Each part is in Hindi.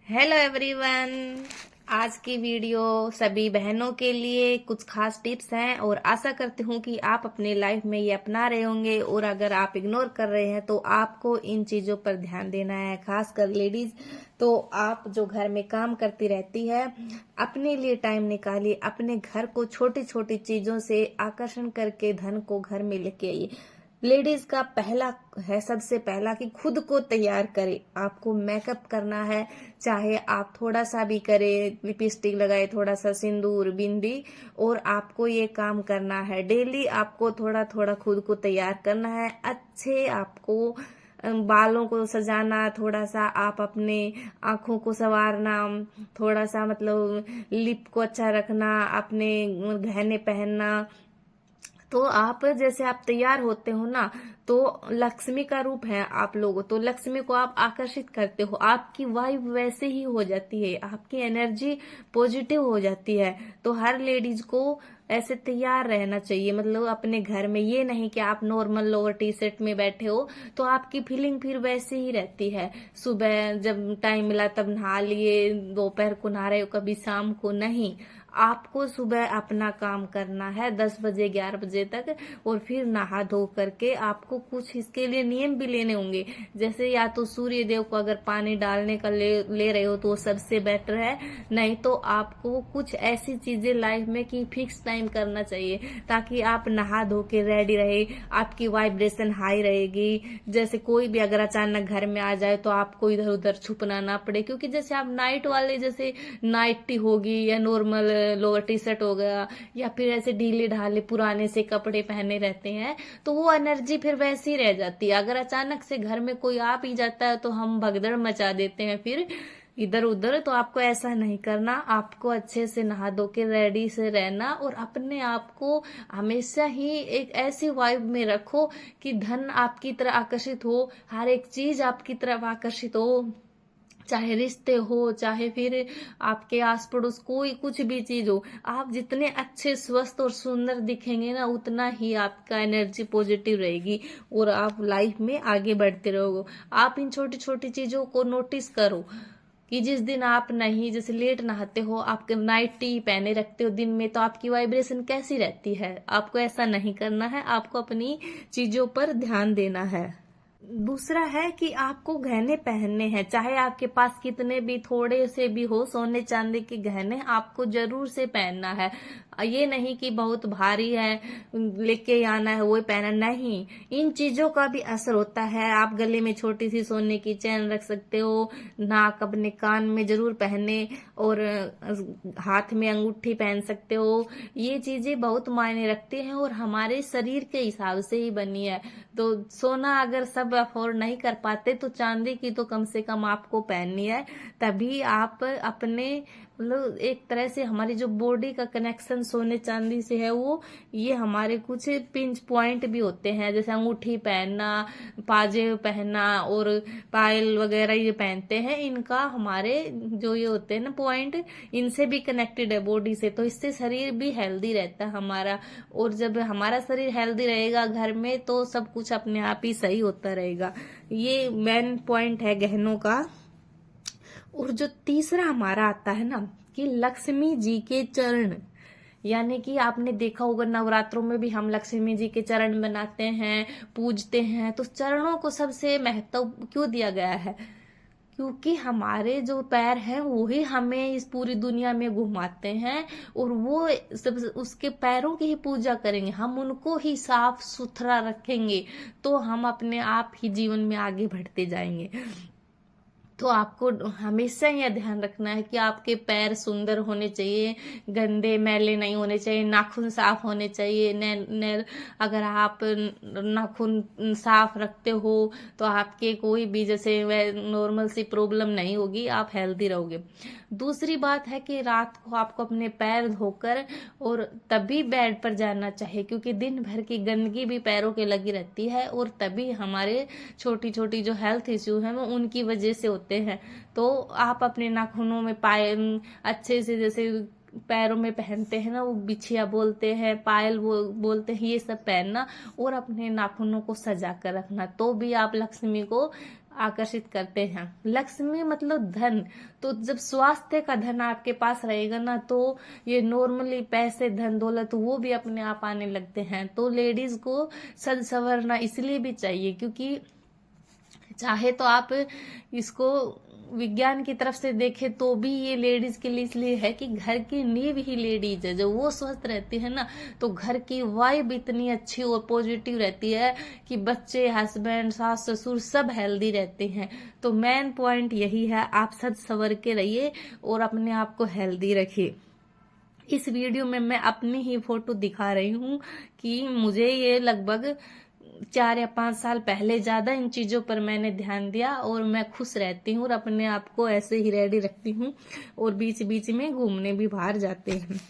Hello everyone. आज की वीडियो सभी बहनों के लिए कुछ खास टिप्स हैं और आशा करती हूँ कि आप अपनी लाइफ में ये अपना रहे होंगे। और अगर आप इग्नोर कर रहे हैं तो आपको इन चीज़ों पर ध्यान देना है, खासकर लेडीज। तो आप जो घर में काम करती रहती है, अपने लिए टाइम निकालिए, अपने घर को छोटी छोटी चीज़ों से आकर्षण करके धन को घर में लेके आइए। लेडीज का पहला है, सबसे पहला कि खुद को तैयार करे। आपको मेकअप करना है, चाहे आप थोड़ा सा भी करें, लिपस्टिक लगाए, थोड़ा सा सिंदूर, बिंदी, और आपको ये काम करना है। डेली आपको थोड़ा थोड़ा खुद को तैयार करना है। अच्छे आपको बालों को सजाना, थोड़ा सा आप अपने आंखों को संवारना, थोड़ा सा मतलब लिप को अच्छा रखना, अपने गहने पहनना। तो आप जैसे आप तैयार होते हो ना, तो लक्ष्मी का रूप है आप लोग, तो लक्ष्मी को आप आकर्षित करते हो। आपकी वाइब वैसे ही हो जाती है, आपकी एनर्जी पॉजिटिव हो जाती है। तो हर लेडीज को ऐसे तैयार रहना चाहिए, मतलब अपने घर में। ये नहीं कि आप नॉर्मल लोअर टी शर्ट में बैठे हो, तो आपकी फीलिंग फिर वैसे ही रहती है। सुबह जब टाइम मिला तब नहा लिए, दोपहर को नहा रहे हो, कभी शाम को नहीं। आपको सुबह अपना काम करना है 10 बजे 11 बजे तक, और फिर नहा धो करके आपको कुछ इसके लिए नियम भी लेने होंगे। जैसे या तो सूर्य देव को अगर पानी डालने का ले रहे हो तो वो सबसे बेटर है। नहीं तो आपको कुछ ऐसी चीजें लाइफ में कि फिक्स टाइम करना चाहिए, ताकि आप नहा धो के रेडी रहे, आपकी वाइब्रेशन हाई रहेगी। जैसे कोई भी अगर अचानक घर में आ जाए तो आपको इधर उधर छुपना ना पड़े, क्योंकि जैसे आप नाइट वाले, जैसे नाइट टी होगी या नॉर्मल लोअर टी शर्ट हो गया, या फिर ऐसे ढीले ढाले पुराने से कपड़े पहने रहते हैं, तो वो एनर्जी फिर वैसी रह जाती है। अगर अचानक से घर में कोई आ भी जाता है तो हम भगदड़ मचा देते हैं फिर इधर उधर। तो आपको ऐसा नहीं करना, आपको अच्छे से नहा धो के रेडी से रहना, और अपने आप को हमेशा ही एक ऐसी वाइब में रखो कि धन आपकी तरफ आकर्षित हो, हर एक चीज आपकी तरफ आकर्षित हो, चाहे रिश्ते हो, चाहे फिर आपके आस पड़ोस कोई कुछ भी चीज हो। आप जितने अच्छे, स्वस्थ और सुंदर दिखेंगे ना, उतना ही आपका एनर्जी पॉजिटिव रहेगी और आप लाइफ में आगे बढ़ते रहोगे। आप इन छोटी छोटी चीजों को नोटिस करो कि जिस दिन आप नहीं, जैसे लेट नहाते हो, आप नाइट टी पहने रखते हो दिन में, तो आपकी वाइब्रेशन कैसी रहती है। आपको ऐसा नहीं करना है, आपको अपनी चीजों पर ध्यान देना है। दूसरा है कि आपको गहने पहनने हैं, चाहे आपके पास कितने भी थोड़े से भी हो, सोने चांदी के गहने आपको जरूर से पहनना है। ये नहीं कि बहुत भारी है लेके आना है वो पहना, नहीं। इन चीजों का भी असर होता है। आप गले में छोटी सी सोने की चैन रख सकते हो, नाक अपने कान में जरूर पहने, और हाथ में अंगूठी पहन सकते हो। ये चीजें बहुत मायने रखती हैं और हमारे शरीर के हिसाब से ही बनी है। तो सोना अगर सब अफोर्ड नहीं कर पाते तो चांदी की तो कम से कम आपको पहननी है। तभी आप अपने, मतलब एक तरह से हमारी जो बॉडी का कनेक्शन सोने चांदी से है, वो ये हमारे कुछ पिंच पॉइंट भी होते हैं, जैसे अंगूठी पहनना, पाजे पहनना और पायल वगैरह ये पहनते हैं। इनका हमारे जो ये होते हैं ना पॉइंट, इनसे भी कनेक्टेड है बॉडी से, तो इससे शरीर भी हेल्दी रहता है हमारा। और जब हमारा शरीर हेल्दी रहेगा घर में, तो सब कुछ अपने आप ही सही होता रहेगा। ये मेन पॉइंट है गहनों का। और जो तीसरा हमारा आता है ना, कि लक्ष्मी जी के चरण, यानी कि आपने देखा होगा नवरात्रों में भी हम लक्ष्मी जी के चरण बनाते हैं, पूजते हैं। तो चरणों को सबसे महत्व क्यों दिया गया है? क्योंकि हमारे जो पैर हैं वही हमें इस पूरी दुनिया में घुमाते हैं, और वो सब उसके पैरों की ही पूजा करेंगे, हम उनको ही साफ सुथरा रखेंगे, तो हम अपने आप ही जीवन में आगे बढ़ते जाएंगे। तो आपको हमेशा यह ध्यान रखना है कि आपके पैर सुंदर होने चाहिए, गंदे मैले नहीं होने चाहिए, नाखून साफ होने चाहिए। अगर आप नाखून साफ रखते हो तो आपके कोई भी जैसे नॉर्मल सी प्रॉब्लम नहीं होगी, आप हेल्दी रहोगे। दूसरी बात है कि रात को आपको अपने पैर धोकर और तभी बेड पर जाना चाहिए, क्योंकि दिन भर की गंदगी भी पैरों के लगी रहती है, और तभी हमारे छोटी छोटी जो हेल्थ इश्यू है वो उनकी वजह से होते हैं। तो आप अपने नाखूनों में पायल अच्छे से, जैसे पैरों में पहनते हैं ना, वो बिछिया बोलते हैं, पायल बोलते हैं, ये सब पहनना, और अपने नाखूनों को सजा कर रखना, तो भी आप लक्ष्मी को आकर्षित करते हैं। लक्ष्मी मतलब धन, तो जब स्वास्थ्य का धन आपके पास रहेगा ना, तो ये नॉर्मली पैसे धन दौलत वो भी अपने आप आने लगते हैं। तो लेडीज को सज संवरना इसलिए भी चाहिए, क्योंकि चाहे तो आप इसको विज्ञान की तरफ से देखें तो भी ये लेडीज के लिए इसलिए है कि घर की नींव ही लेडीज है। जब वो स्वस्थ रहती है ना, तो घर की वाइब इतनी अच्छी और पॉजिटिव रहती है कि बच्चे, हस्बैंड, सास ससुर सब हेल्दी रहते हैं। तो मेन पॉइंट यही है, आप सज संवर के रहिए और अपने आप को हेल्दी रखिए। इस वीडियो में मैं अपनी ही फोटो दिखा रही हूँ कि मुझे ये लगभग 4 या 5 साल पहले ज्यादा इन चीजों पर मैंने ध्यान दिया, और मैं खुश रहती हूँ और अपने आप को ऐसे ही रेडी रखती हूँ, और बीच बीच में घूमने भी बाहर जाते हैं।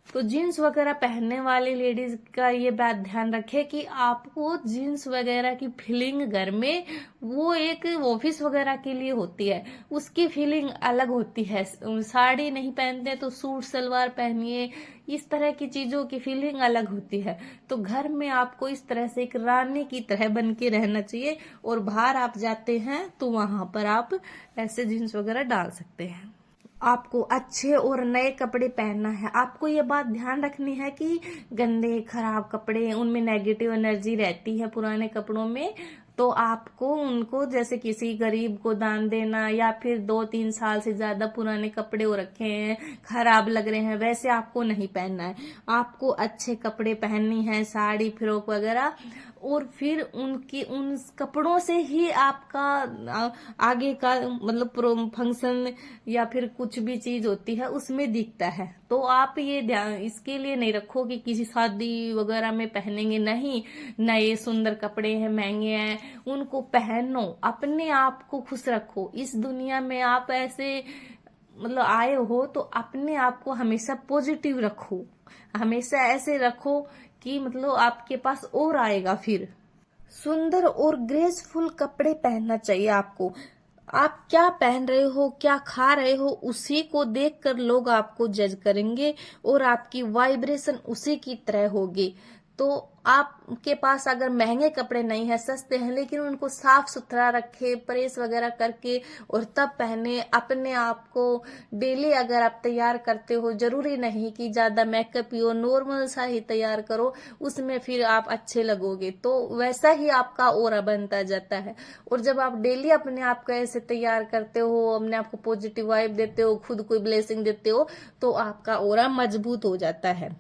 तो जीन्स वगैरह पहनने वाली लेडीज का ये बात ध्यान रखे कि आपको जीन्स वगैरह की फीलिंग घर में, वो एक ऑफिस वगैरह के लिए होती है, उसकी फीलिंग अलग होती है। साड़ी नहीं पहनते तो सूट सलवार पहनिए, इस तरह की चीजों की फीलिंग अलग होती है। तो घर में आपको इस तरह से एक रानी की तरह बन के रहना चाहिए, और बाहर आप जाते हैं तो वहां पर आप ऐसे जीन्स वगैरह डाल सकते हैं। आपको अच्छे और नए कपड़े पहनना है। आपको ये बात ध्यान रखनी है कि गंदे खराब कपड़े, उनमें नेगेटिव एनर्जी रहती है पुराने कपड़ों में, तो आपको उनको जैसे किसी गरीब को दान देना, या फिर 2-3 साल से ज्यादा पुराने कपड़े हो रखे हैं, खराब लग रहे हैं, वैसे आपको नहीं पहनना है। आपको अच्छे कपड़े पहननी है, साड़ी फ्रॉक वगैरह, और फिर उन कपड़ों से ही आपका आगे का मतलब फंक्शन या फिर कुछ भी चीज होती है उसमें दिखता है। तो आप ये ध्यान इसके लिए नहीं रखो कि किसी शादी वगैरह में पहनेंगे, नहीं, नए सुंदर कपड़े हैं, महंगे हैं, उनको पहनो, अपने आप को खुश रखो। इस दुनिया में आप ऐसे मतलब आए हो तो अपने आप को हमेशा पॉजिटिव रखो, हमेशा ऐसे रखो कि मतलब आपके पास और आएगा। फिर सुंदर और ग्रेसफुल कपड़े पहनना चाहिए आपको। आप क्या पहन रहे हो, क्या खा रहे हो, उसी को देखकर लोग आपको जज करेंगे, और आपकी वाइब्रेशन उसी की तरह होगी। तो आपके पास अगर महंगे कपड़े नहीं है, सस्ते हैं, लेकिन उनको साफ सुथरा रखे, प्रेस वगैरह करके, और तब पहने। अपने आप को डेली अगर आप तैयार करते हो, जरूरी नहीं कि ज्यादा मेकअप ही हो, नॉर्मल सा ही तैयार करो, उसमें फिर आप अच्छे लगोगे। तो वैसा ही आपका ऑरा बनता जाता है। और जब आप डेली अपने आप को ऐसे तैयार करते हो, अपने आप को पॉजिटिव वाइब देते हो, खुद को ब्लेसिंग देते हो, तो आपका ऑरा मजबूत हो जाता है।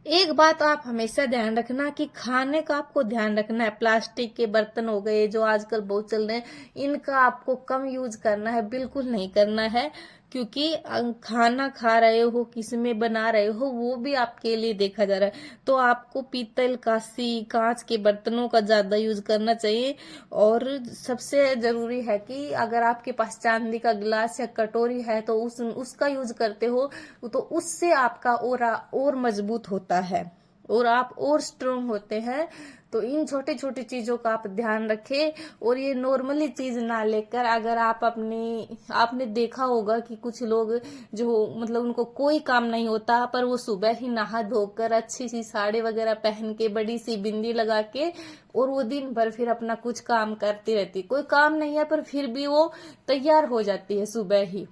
एक बात आप हमेशा ध्यान रखना कि खाने का आपको ध्यान रखना है। प्लास्टिक के बर्तन हो गए जो आजकल बहुत चल रहे हैं, इनका आपको कम यूज करना है, बिल्कुल नहीं करना है, क्योंकि खाना खा रहे हो, किसमें बना रहे हो, वो भी आपके लिए देखा जा रहा है। तो आपको पीतल, कांसी, कांच के बर्तनों का ज्यादा यूज करना चाहिए। और सबसे जरूरी है कि अगर आपके पास चांदी का गिलास या कटोरी है तो उसका यूज करते हो, तो उससे आपका ऑरा और मजबूत होता है और आप और स्ट्रोंग होते हैं। तो इन छोटी छोटी चीजों का आप ध्यान रखें, और ये नॉर्मली चीज ना लेकर, अगर आप आपने देखा होगा कि कुछ लोग जो मतलब उनको कोई काम नहीं होता, पर वो सुबह ही नहा धोकर अच्छी सी साड़ी वगैरह पहन के, बड़ी सी बिंदी लगा के, और वो दिन भर फिर अपना कुछ काम करती रहती, कोई काम नहीं है पर फिर भी वो तैयार हो जाती है सुबह ही,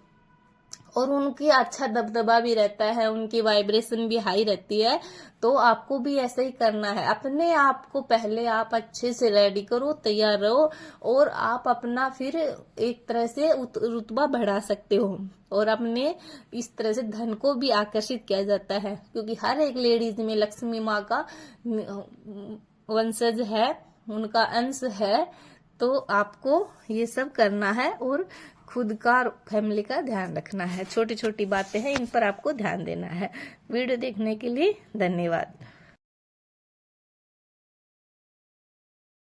और उनकी अच्छा दबदबा भी रहता है, उनकी वाइब्रेशन भी हाई रहती है। तो आपको भी ऐसा ही करना है। अपने आप को पहले आप अच्छे से रेडी करो, तैयार रहो, और आप अपना फिर एक तरह से रुतबा बढ़ा सकते हो, और अपने इस तरह से धन को भी आकर्षित किया जाता है, क्योंकि हर एक लेडीज में लक्ष्मी माँ का वंशज है, उनका अंश है। तो आपको ये सब करना है, और खुद का और फैमिली का ध्यान रखना है। छोटी छोटी बातें हैं, इन पर आपको ध्यान देना है। वीडियो देखने के लिए धन्यवाद।